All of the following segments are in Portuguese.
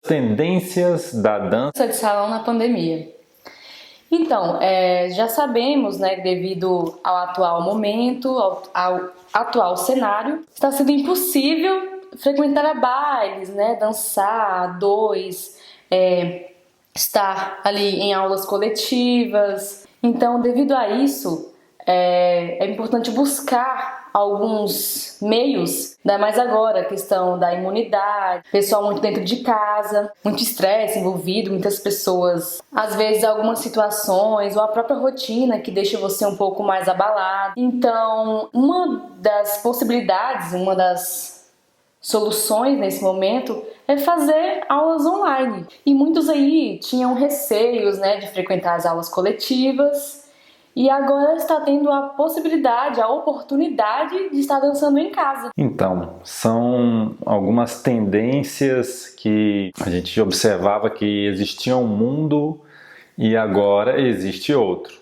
Tendências da dança de salão na pandemia. Então, já sabemos, né, devido ao atual momento, ao atual cenário, está sendo impossível frequentar bailes, né, dançar a dois, estar ali em aulas coletivas. Então, devido a isso, é importante buscar alguns meios, ainda mais agora, a questão da imunidade, pessoal muito dentro de casa, muito estresse envolvido, muitas pessoas, às vezes algumas situações ou a própria rotina que deixa você um pouco mais abalado. Então, uma das possibilidades, uma das soluções nesse momento é fazer aulas online. E muitos aí tinham receios, né, de frequentar as aulas coletivas. E agora está tendo a possibilidade, a oportunidade de estar dançando em casa. Então, são algumas tendências que a gente observava que existia um mundo e agora existe outro.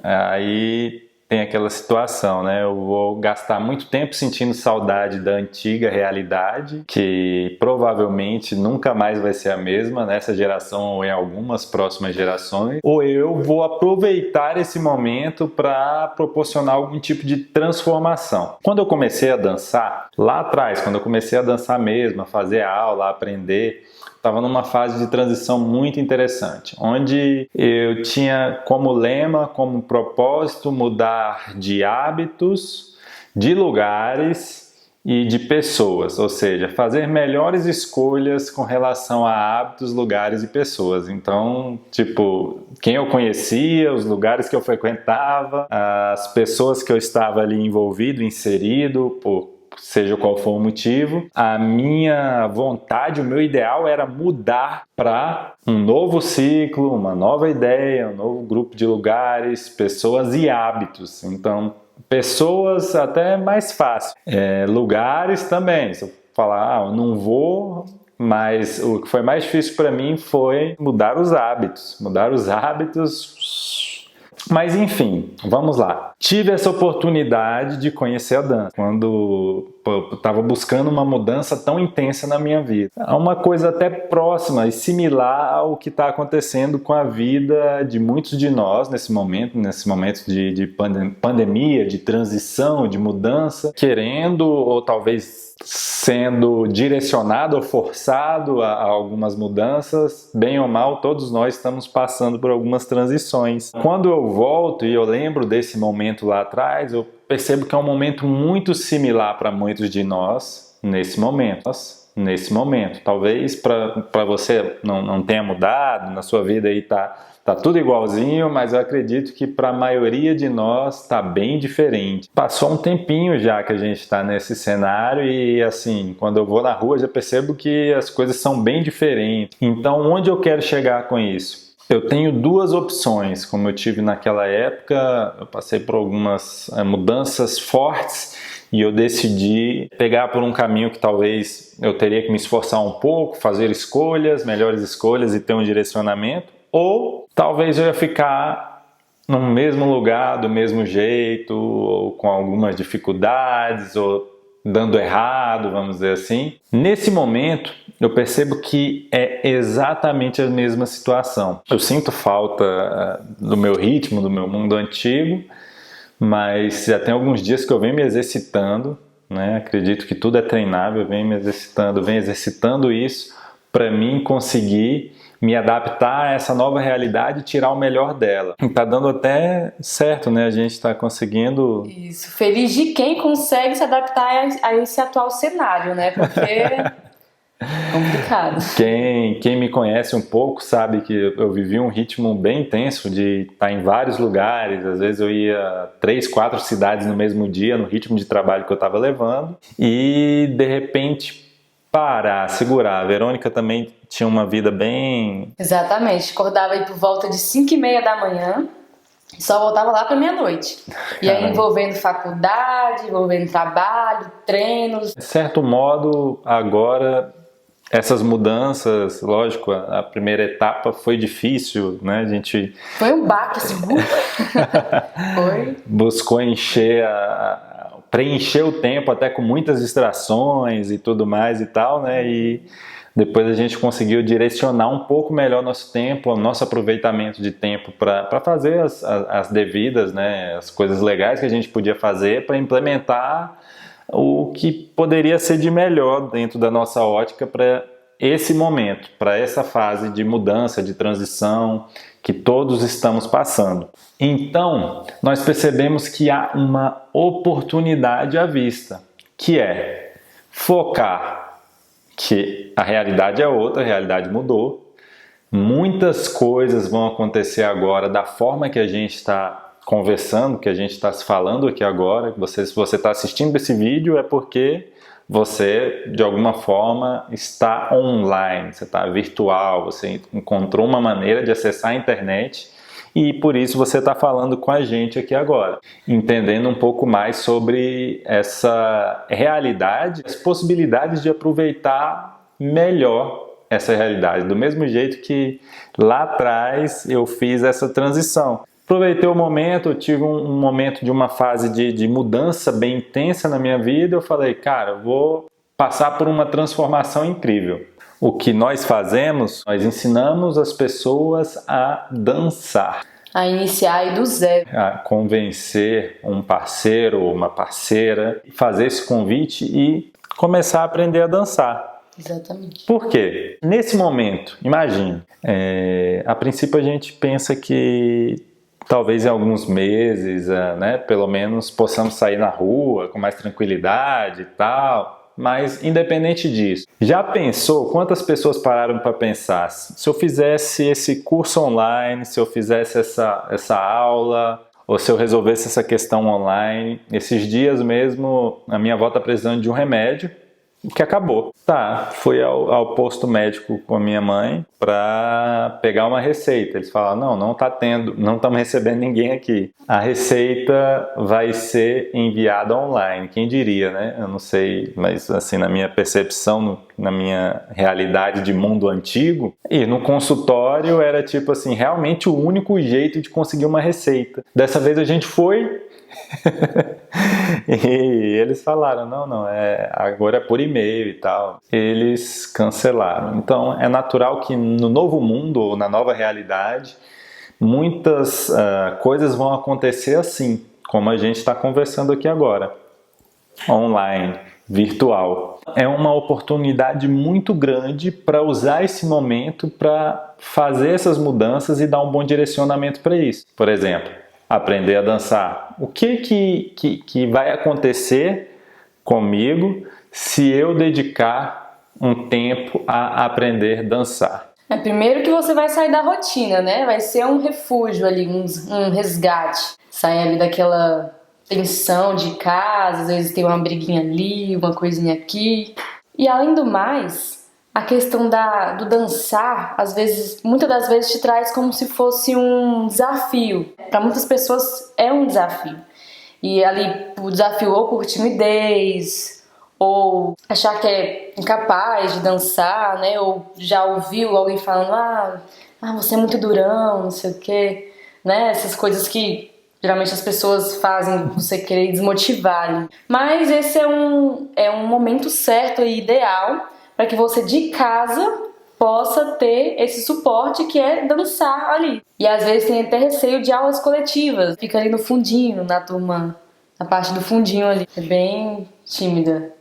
Aí tem aquela situação, né? Eu vou gastar muito tempo sentindo saudade da antiga realidade, que provavelmente nunca mais vai ser a mesma nessa geração ou em algumas próximas gerações, ou eu vou aproveitar esse momento para proporcionar algum tipo de transformação. Quando eu comecei a dançar, lá atrás, quando eu comecei a dançar mesmo, a fazer aula, a aprender, estava numa fase de transição muito interessante, onde eu tinha como lema, como propósito, mudar de hábitos, de lugares e de pessoas, ou seja, fazer melhores escolhas com relação a hábitos, lugares e pessoas. Então, tipo, quem eu conhecia, os lugares que eu frequentava, as pessoas que eu estava ali envolvido, inserido, seja qual for o motivo, a minha vontade, o meu ideal era mudar para um novo ciclo, uma nova ideia, um novo grupo de lugares, pessoas e hábitos. Então, pessoas até mais fácil. Lugares também, se eu falar, eu não vou, mas o que foi mais difícil para mim foi mudar os hábitos. Mas enfim, vamos lá. Tive essa oportunidade de conhecer a dança quando eu estava buscando uma mudança tão intensa na minha vida. É uma coisa até próxima e similar ao que está acontecendo com a vida de muitos de nós nesse momento de pandemia, de transição, de mudança, querendo ou talvez sendo direcionado ou forçado a algumas mudanças, bem ou mal, todos nós estamos passando por algumas transições. Quando eu volto e eu lembro desse momento lá atrás, eu percebo que é um momento muito similar para muitos de nós nesse momento. Talvez para você não tenha mudado, na sua vida aí tá tudo igualzinho, mas eu acredito que para a maioria de nós está bem diferente. Passou um tempinho já que a gente está nesse cenário e assim, quando eu vou na rua já percebo que as coisas são bem diferentes. Então, onde eu quero chegar com isso? Eu tenho duas opções, como eu tive naquela época, eu passei por algumas mudanças fortes e eu decidi pegar por um caminho que talvez eu teria que me esforçar um pouco, fazer melhores escolhas e ter um direcionamento, ou talvez eu ia ficar no mesmo lugar, do mesmo jeito, ou com algumas dificuldades, ou dando errado, vamos dizer assim. Nesse momento, eu percebo que é exatamente a mesma situação. Eu sinto falta do meu ritmo, do meu mundo antigo, mas já tem alguns dias que eu venho me exercitando, né? Acredito que tudo é treinável, eu venho exercitando isso para mim conseguir me adaptar a essa nova realidade e tirar o melhor dela. Tá dando até certo, né? A gente tá conseguindo... Isso, feliz de quem consegue se adaptar a esse atual cenário, né? Porque... complicado. Quem me conhece um pouco sabe que eu vivi um ritmo bem intenso de estar em vários lugares. Às vezes eu ia 3, 4 cidades no mesmo dia, no ritmo de trabalho que eu estava levando. E de repente parar, segurar. A Verônica também tinha uma vida bem... Exatamente, acordava aí por volta de 5h30 da manhã. Só voltava lá para meia-noite. E aí envolvendo faculdade, envolvendo trabalho, treinos. De certo modo, agora... essas mudanças, lógico, a primeira etapa foi difícil, né? A gente... foi um baque, assim. Foi. Buscou preencher o tempo até com muitas distrações e tudo mais e tal, né? E Depois a gente conseguiu direcionar um pouco melhor nosso tempo, o nosso aproveitamento de tempo para fazer as devidas, né, as coisas legais que a gente podia fazer para implementar o que poderia ser de melhor dentro da nossa ótica para esse momento, para essa fase de mudança, de transição que todos estamos passando. Então, nós percebemos que há uma oportunidade à vista, que é focar que a realidade é outra, a realidade mudou. Muitas coisas vão acontecer agora da forma que a gente está conversando, que a gente está se falando aqui agora. Se você está assistindo esse vídeo é porque você, de alguma forma, está online, você está virtual, você encontrou uma maneira de acessar a internet e por isso você está falando com a gente aqui agora, entendendo um pouco mais sobre essa realidade, as possibilidades de aproveitar melhor essa realidade, do mesmo jeito que lá atrás eu fiz essa transição. Aproveitei o momento, eu tive um momento de uma fase de mudança bem intensa na minha vida, eu falei, cara, eu vou passar por uma transformação incrível. O que nós fazemos, nós ensinamos as pessoas a dançar. A iniciar aí do zero. A convencer um parceiro ou uma parceira, fazer esse convite e começar a aprender a dançar. Exatamente. Por quê? Nesse momento, imagine, a princípio a gente pensa que talvez em alguns meses, né, pelo menos possamos sair na rua com mais tranquilidade e tal. Mas independente disso, já pensou quantas pessoas pararam para pensar? Se eu fizesse esse curso online, se eu fizesse essa aula, ou se eu resolvesse essa questão online, esses dias mesmo a minha avó está precisando de um remédio que acabou. Tá, fui ao posto médico com a minha mãe para pegar uma receita. Eles falaram, não tá tendo, não estamos recebendo ninguém aqui. A receita vai ser enviada online. Quem diria, né? Eu não sei, mas assim, na minha percepção, na minha realidade de mundo antigo, e no consultório era tipo assim, realmente o único jeito de conseguir uma receita. Dessa vez a gente foi e eles falaram, não, agora é por e-mail e tal. Eles cancelaram. Então é natural que no novo mundo ou na nova realidade muitas coisas vão acontecer assim, como a gente está conversando aqui agora, online, virtual. É uma oportunidade muito grande para usar esse momento para fazer essas mudanças e dar um bom direcionamento para isso. Por exemplo, aprender a dançar. O que vai acontecer comigo se eu dedicar um tempo a aprender a dançar? Primeiro que você vai sair da rotina, né? Vai ser um refúgio ali, um resgate. Sair ali daquela tensão de casa, às vezes tem uma briguinha ali, uma coisinha aqui. E além do mais, a questão do dançar, às vezes, muitas das vezes te traz como se fosse um desafio. Para muitas pessoas é um desafio. E ali o desafio ou por timidez, ou achar que é incapaz de dançar, né? Ou já ouviu alguém falando, você é muito durão, não sei o quê, né? Essas coisas que geralmente as pessoas fazem você querer desmotivar. Mas esse é um momento certo e ideal para que você de casa possa ter esse suporte que é dançar ali. E às vezes tem até receio de aulas coletivas, fica ali no fundinho, na turma, na parte do fundinho ali. É bem tímida.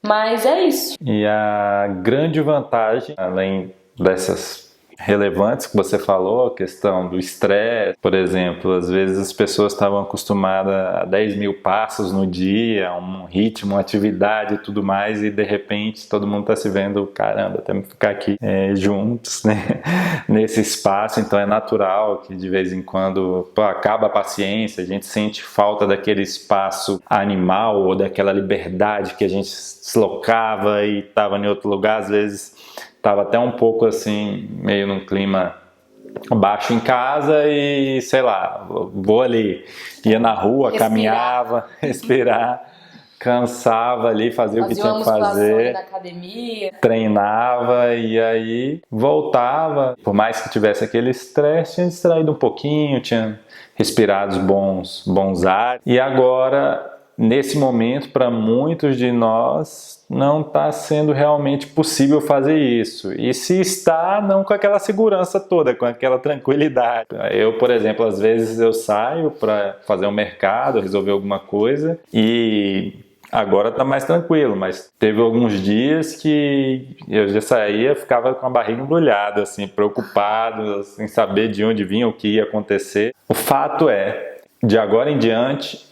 Mas é isso. E a grande vantagem, além dessas relevantes que você falou, a questão do estresse, por exemplo, às vezes as pessoas estavam acostumadas a 10 mil passos no dia, um ritmo, uma atividade e tudo mais, e de repente todo mundo está se vendo, caramba, temos que ficar aqui juntos, né, nesse espaço. Então é natural que de vez em quando acaba a paciência, a gente sente falta daquele espaço animal ou daquela liberdade que a gente se deslocava e estava em outro lugar, às vezes estava até um pouco assim, meio num clima baixo em casa e, sei lá, vou ali, ia na rua, caminhava, respirar, cansava ali, fazia o que tinha que fazer, na academia, treinava e aí voltava. Por mais que tivesse aquele estresse, tinha distraído um pouquinho, tinha respirado bons ares. E agora nesse momento, para muitos de nós, não está sendo realmente possível fazer isso. E se está, não com aquela segurança toda, com aquela tranquilidade. Eu, por exemplo, às vezes eu saio para fazer um mercado, resolver alguma coisa e agora está mais tranquilo, mas teve alguns dias que eu já saía, ficava com a barriga embrulhada, assim, preocupado em saber de onde vinha, o que ia acontecer. O fato é, de agora em diante,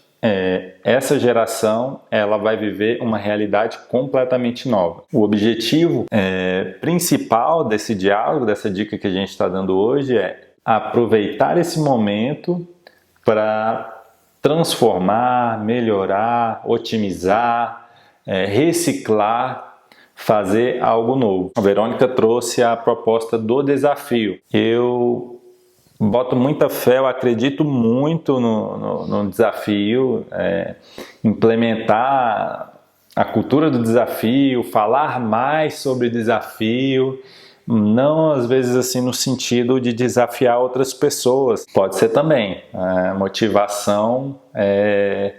essa geração ela vai viver uma realidade completamente nova. O objetivo principal desse diálogo, dessa dica que a gente está dando hoje é aproveitar esse momento para transformar, melhorar, otimizar, reciclar, fazer algo novo. A Verônica trouxe a proposta do desafio. Eu boto muita fé, eu acredito muito no desafio, implementar a cultura do desafio, falar mais sobre desafio, não às vezes assim no sentido de desafiar outras pessoas, pode ser também, a motivação é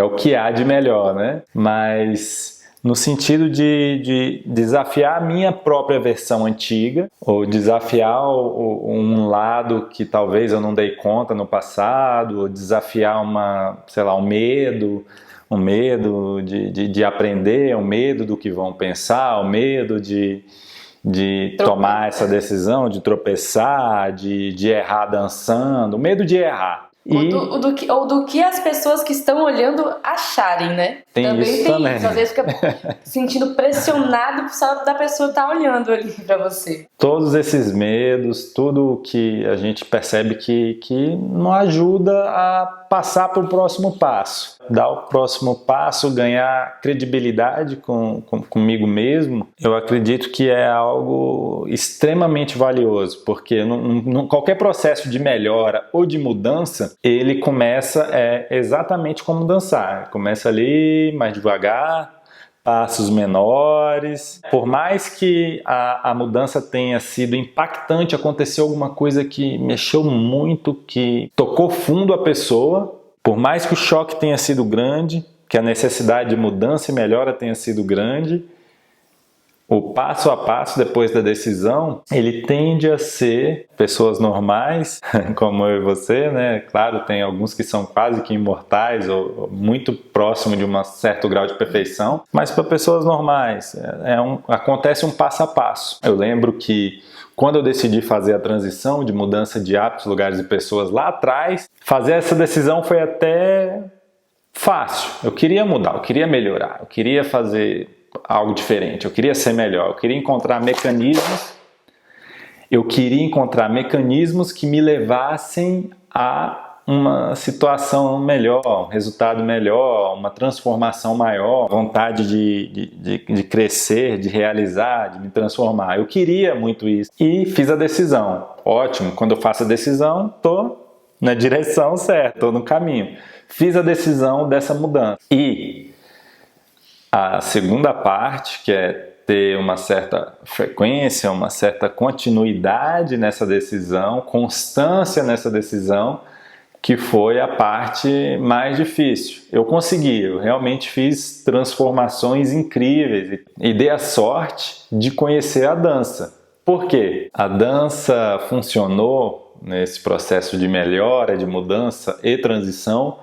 o que há de melhor, né? Mas no sentido de desafiar a minha própria versão antiga, ou desafiar um lado que talvez eu não dei conta no passado, ou desafiar um medo de aprender, um medo do que vão pensar, um medo de tomar essa decisão, de tropeçar, de errar dançando, o medo de errar. Ou do que as pessoas que estão olhando acharem, né? Tem isso. Às vezes fica sentindo pressionado só da pessoa estar olhando ali pra você. Todos esses medos, tudo que a gente percebe que não ajuda a passar para o próximo passo. Dar o próximo passo, ganhar credibilidade comigo mesmo, eu acredito que é algo extremamente valioso, porque qualquer processo de melhora ou de mudança, ele começa exatamente como dançar. Começa ali, mais devagar, passos menores. Por mais que a mudança tenha sido impactante, aconteceu alguma coisa que mexeu muito, que tocou fundo a pessoa, por mais que o choque tenha sido grande, que a necessidade de mudança e melhora tenha sido grande, o passo a passo depois da decisão, ele tende a ser pessoas normais, como eu e você, né? Claro, tem alguns que são quase que imortais ou muito próximo de um certo grau de perfeição, mas para pessoas normais, acontece um passo a passo. Eu lembro que quando eu decidi fazer a transição de mudança de hábitos, lugares e pessoas lá atrás, fazer essa decisão foi até fácil. Eu queria mudar, eu queria melhorar, eu queria fazer algo diferente, eu queria ser melhor, eu queria encontrar mecanismos que me levassem a uma situação melhor, um resultado melhor, uma transformação maior, vontade de crescer, de realizar, de me transformar. Eu queria muito isso e fiz a decisão. Ótimo, quando eu faço a decisão, estou na direção certa, estou no caminho. Fiz a decisão dessa mudança. E a segunda parte, que é ter uma certa frequência, uma certa continuidade nessa decisão, constância nessa decisão, que foi a parte mais difícil. Eu consegui, eu realmente fiz transformações incríveis e dei a sorte de conhecer a dança. Por quê? A dança funcionou nesse processo de melhora, de mudança e transição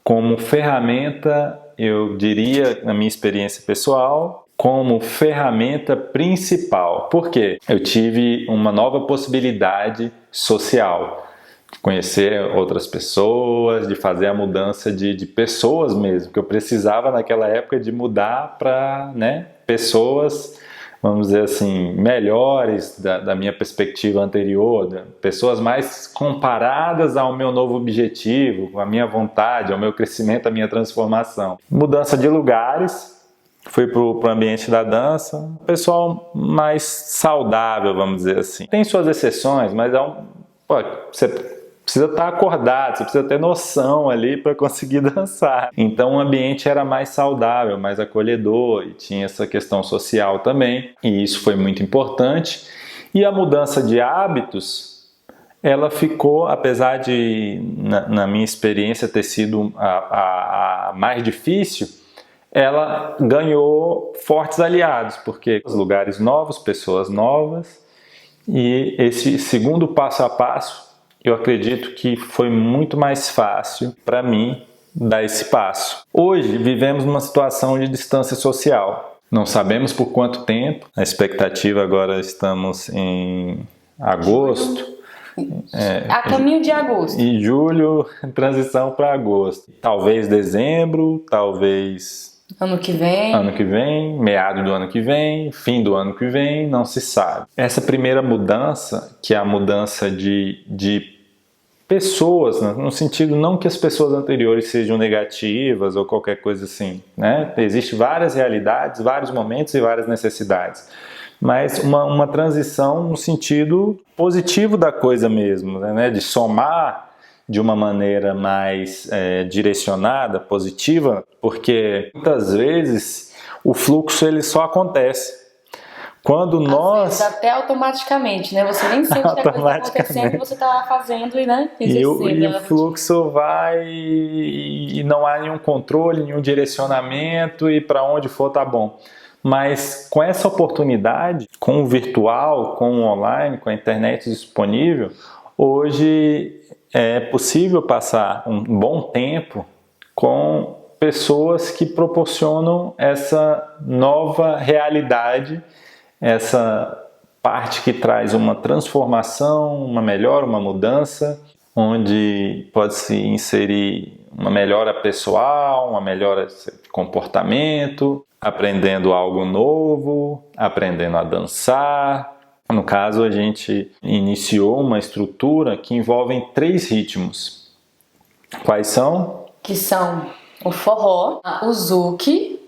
como ferramenta, eu diria, na minha experiência pessoal, como ferramenta principal. Por quê? Eu tive uma nova possibilidade social, de conhecer outras pessoas, de fazer a mudança de pessoas mesmo, que eu precisava naquela época de mudar para, pessoas, vamos dizer assim, melhores da minha perspectiva anterior, pessoas mais comparadas ao meu novo objetivo, à minha vontade, ao meu crescimento, à minha transformação. Mudança de lugares, fui para o ambiente da dança, pessoal mais saudável, vamos dizer assim. Tem suas exceções, mas você precisa estar acordado, você precisa ter noção ali para conseguir dançar. Então o ambiente era mais saudável, mais acolhedor e tinha essa questão social também. E isso foi muito importante. E a mudança de hábitos, ela ficou, apesar de, na minha experiência, ter sido a mais difícil, ela ganhou fortes aliados, porque os lugares novos, pessoas novas, e esse segundo passo a passo, eu acredito que foi muito mais fácil para mim dar esse passo. Hoje vivemos numa situação de distância social. Não sabemos por quanto tempo. A expectativa agora, estamos em agosto. A caminho de agosto. Em julho, transição para agosto. Talvez dezembro, talvez ano que vem, meado do ano que vem, fim do ano que vem, não se sabe. Essa primeira mudança, que é a mudança de pessoas, né? No sentido não que as pessoas anteriores sejam negativas ou qualquer coisa assim, né? Existem várias realidades, vários momentos e várias necessidades, mas uma transição no sentido positivo da coisa mesmo, né? De somar de uma maneira mais direcionada, positiva, porque muitas vezes o fluxo ele só acontece quando nós... Às vezes, até automaticamente, né? Você nem sente que a coisa está acontecendo e você está lá fazendo e, né, exercendo. E o fluxo vai e não há nenhum controle, nenhum direcionamento e para onde for tá bom. Mas com essa oportunidade, com o virtual, com o online, com a internet disponível, hoje é possível passar um bom tempo com pessoas que proporcionam essa nova realidade, essa parte que traz uma transformação, uma melhora, uma mudança, onde pode-se inserir uma melhora pessoal, uma melhora de comportamento, aprendendo algo novo, aprendendo a dançar. No caso, a gente iniciou uma estrutura que envolve 3 ritmos. Quais são? Que são o forró, o zouk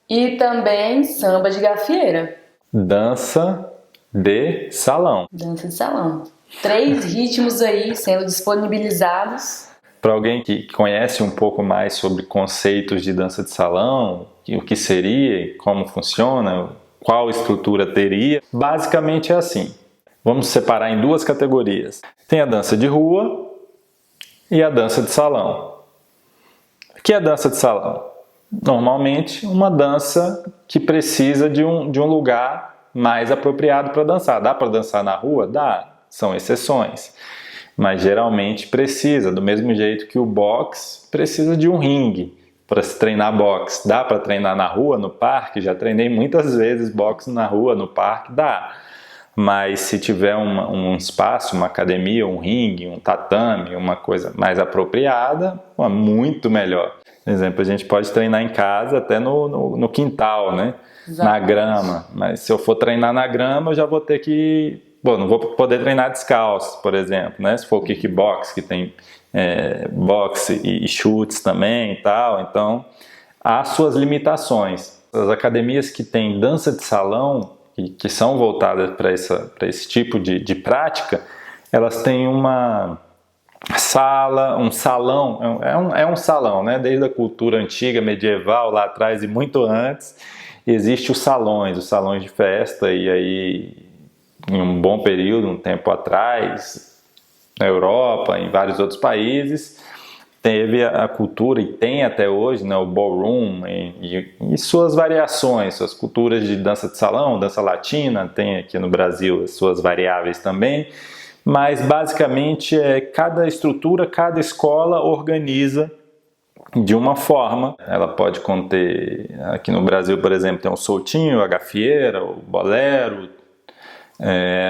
e também samba de gafieira. Dança de salão. Dança de salão. 3 ritmos aí sendo disponibilizados. Para alguém que conhece um pouco mais sobre conceitos de dança de salão, o que seria, como funciona, qual estrutura teria, basicamente é assim. Vamos separar em 2 categorias. Tem a dança de rua e a dança de salão. O que é a dança de salão? Normalmente uma dança que precisa de um lugar mais apropriado para dançar. Dá para dançar na rua? Dá, são exceções. Mas geralmente precisa, do mesmo jeito que o boxe precisa de um ringue para se treinar boxe. Dá para treinar na rua, no parque? Já treinei muitas vezes boxe na rua, no parque, dá. Mas se tiver um espaço, uma academia, um ringue, um tatame, uma coisa mais apropriada, muito melhor. Por exemplo, a gente pode treinar em casa até no quintal, né? Na grama. Mas se eu for treinar na grama, eu já vou ter que... Bom, não vou poder treinar descalço, por exemplo, né? Se for o kickbox, que tem boxe e chutes também e tal. Então, há suas limitações. As academias que têm dança de salão, que são voltadas para esse tipo de prática, elas têm uma sala, um salão, é um salão, né? Desde a cultura antiga, medieval, lá atrás e muito antes, existem os salões de festa, e aí, em um bom período, um tempo atrás, na Europa, em vários outros países, teve a cultura, e tem até hoje, né, o ballroom e suas variações, suas culturas de dança de salão, dança latina, tem aqui no Brasil as suas variáveis também, mas basicamente cada estrutura, cada escola organiza de uma forma. Ela pode conter, aqui no Brasil, por exemplo, tem o soltinho, a gafieira, o bolero,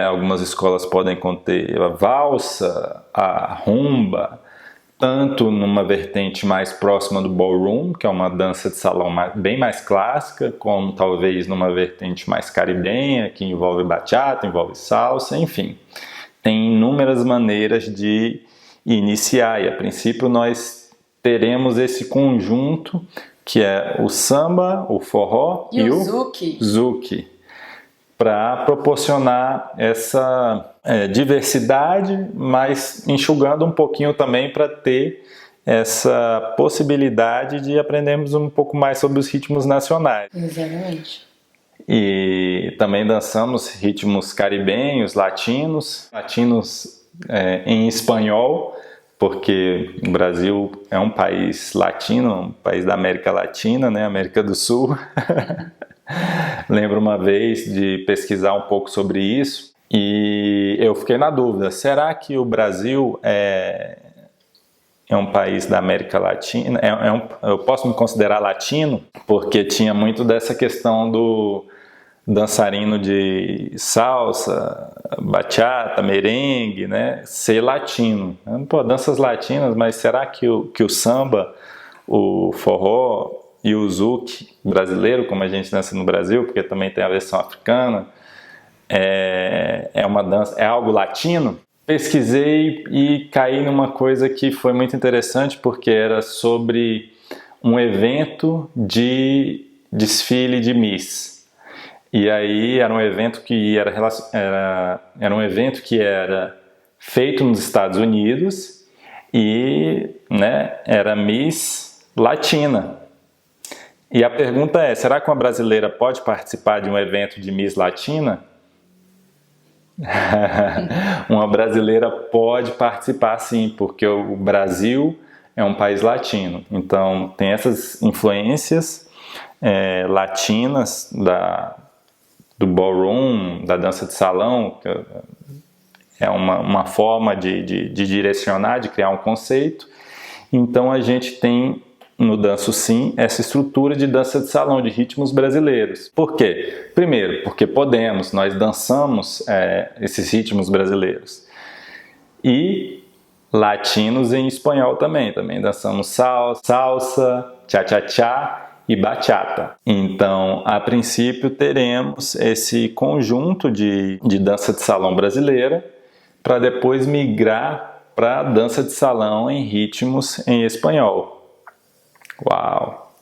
algumas escolas podem conter a valsa, a rumba, tanto numa vertente mais próxima do ballroom, que é uma dança de salão bem mais clássica, como talvez numa vertente mais caribenha, que envolve bachata, envolve salsa, enfim. Tem inúmeras maneiras de iniciar, e a princípio nós teremos esse conjunto, que é o samba, o forró e o zouk, para proporcionar essa diversidade, mas enxugando um pouquinho também para ter essa possibilidade de aprendermos um pouco mais sobre os ritmos nacionais. Exatamente. E também dançamos ritmos caribenhos, latinos em espanhol, porque o Brasil é um país latino, um país da América Latina, né, América do Sul. Lembro uma vez de pesquisar um pouco sobre isso e eu fiquei na dúvida, será que o Brasil é um país da América Latina? Eu posso me considerar latino? Porque tinha muito dessa questão do dançarino de salsa, bachata, merengue, né, ser latino. Pô, danças latinas, mas será que o samba, o forró e o zouk brasileiro, como a gente dança no Brasil, porque também tem a versão africana, é uma dança, é algo latino? Pesquisei e caí numa coisa que foi muito interessante, porque era sobre um evento de desfile de Miss. E aí era um evento que era um evento que era feito nos Estados Unidos e, né, era Miss Latina. E a pergunta é, será que uma brasileira pode participar de um evento de Miss Latina? Uma brasileira pode participar sim, porque o Brasil é um país latino. Então tem essas influências latinas do ballroom, da dança de salão, que é uma forma de direcionar, de criar um conceito. Então a gente tem no Danço Sim essa estrutura de dança de salão, de ritmos brasileiros. Por quê? Primeiro, porque nós dançamos esses ritmos brasileiros. E latinos em espanhol também dançamos salsa, cha-cha-cha e bachata. Então, a princípio, teremos esse conjunto de dança de salão brasileira para depois migrar para a dança de salão em ritmos em espanhol. Uau!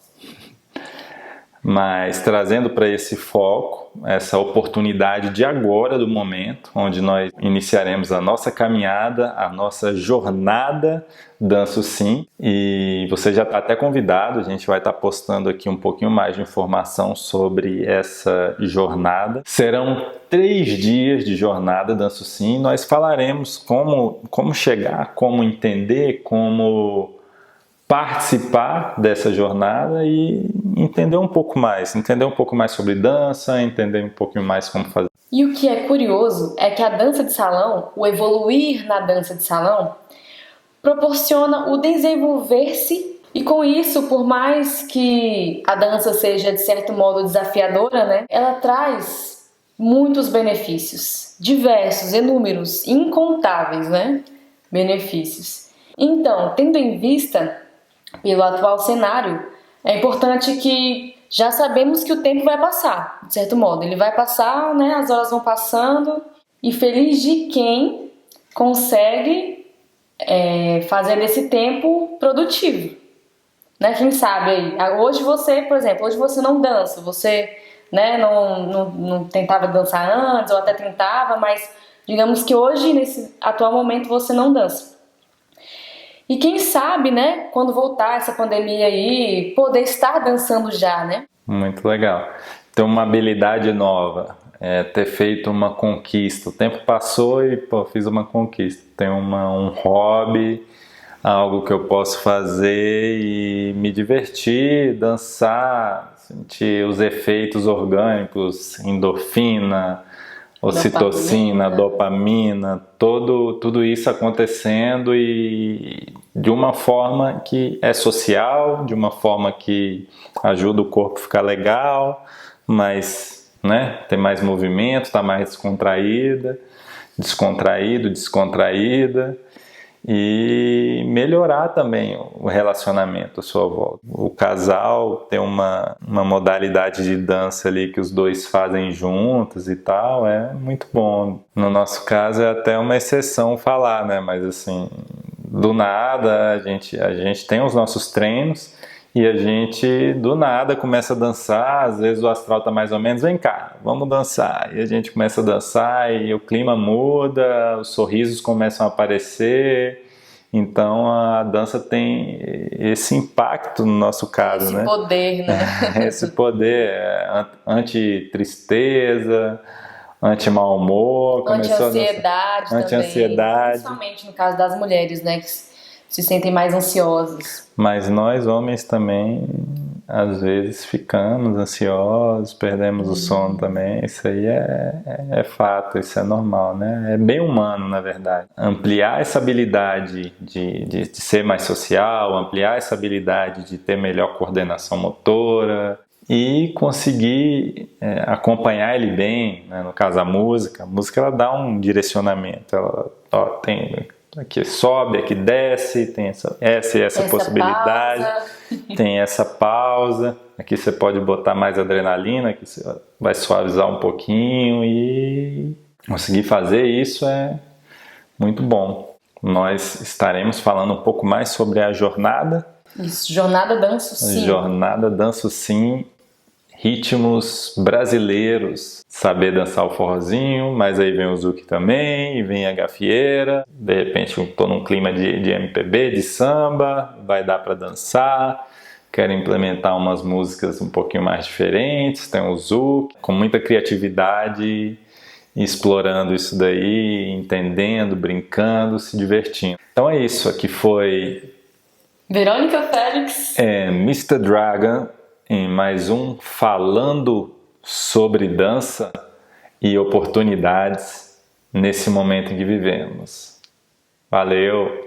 Mas trazendo para esse foco, essa oportunidade de agora, do momento, onde nós iniciaremos a nossa caminhada, a nossa jornada Danço Sim. E você já está até convidado, a gente vai estar postando aqui um pouquinho mais de informação sobre essa jornada. Serão 3 dias de jornada Danço Sim. Nós falaremos como chegar, como entender, como participar dessa jornada e entender um pouco mais sobre dança, entender um pouquinho mais como fazer. E o que é curioso é que a dança de salão, o evoluir na dança de salão, proporciona o desenvolver-se e com isso, por mais que a dança seja de certo modo desafiadora, né, ela traz muitos benefícios, diversos, inúmeros, incontáveis, né, benefícios. Então, tendo em vista pelo atual cenário, é importante que já sabemos que o tempo vai passar, de certo modo. Ele vai passar, né? As horas vão passando e feliz de quem consegue fazer desse tempo produtivo. Né? Quem sabe aí, hoje você, por exemplo, hoje você não dança, você, né, não tentava dançar antes ou até tentava, mas digamos que hoje, nesse atual momento, você não dança. E quem sabe, né, quando voltar essa pandemia aí, poder estar dançando já, né? Muito legal. Ter uma habilidade nova, ter feito uma conquista. O tempo passou e, fiz uma conquista. Ter um hobby, algo que eu posso fazer e me divertir, dançar, sentir os efeitos orgânicos, endorfina, ocitocina, dopamina, tudo isso acontecendo e de uma forma que é social, de uma forma que ajuda o corpo a ficar legal, mas, né, tem mais movimento, está mais descontraída e melhorar também o relacionamento à sua volta. O casal tem uma modalidade de dança ali que os dois fazem juntos e tal, é muito bom. No nosso caso é até uma exceção falar, né? Mas assim, do nada a gente tem os nossos treinos e a gente do nada começa a dançar, às vezes o astral tá mais ou menos, vem cá, vamos dançar. E a gente começa a dançar e o clima muda, os sorrisos começam a aparecer. Então a dança tem esse impacto no nosso caso, né? Esse poder, né? Esse poder anti-tristeza, anti-mau humor, anti-ansiedade também, anti-ansiedade. principalmente no caso das mulheres, né, que se sentem mais ansiosas. Mas nós, homens, também, às vezes, ficamos ansiosos, perdemos o sono também. Isso aí é fato, isso é normal, né? É bem humano, na verdade. Ampliar essa habilidade de ser mais social, ampliar essa habilidade de ter melhor coordenação motora e conseguir acompanhar ele bem, né? No caso, a música ela dá um direcionamento. Ela tem... Aqui sobe, aqui desce, tem essa possibilidade, tem essa pausa. Aqui você pode botar mais adrenalina, aqui você vai suavizar um pouquinho e conseguir fazer isso é muito bom. Nós estaremos falando um pouco mais sobre a jornada. Isso, jornada Danço Sim. Jornada Danço Sim. Ritmos brasileiros, saber dançar o forrozinho, mas aí vem o zouk também, e vem a gafieira, de repente eu tô num clima de MPB, de samba, vai dar para dançar, quero implementar umas músicas um pouquinho mais diferentes, tem o zouk, com muita criatividade, explorando isso daí, entendendo, brincando, se divertindo. Então é isso, aqui foi Verônica Félix, Mr. Dragon, em mais um Falando sobre Dança e Oportunidades nesse momento em que vivemos. Valeu!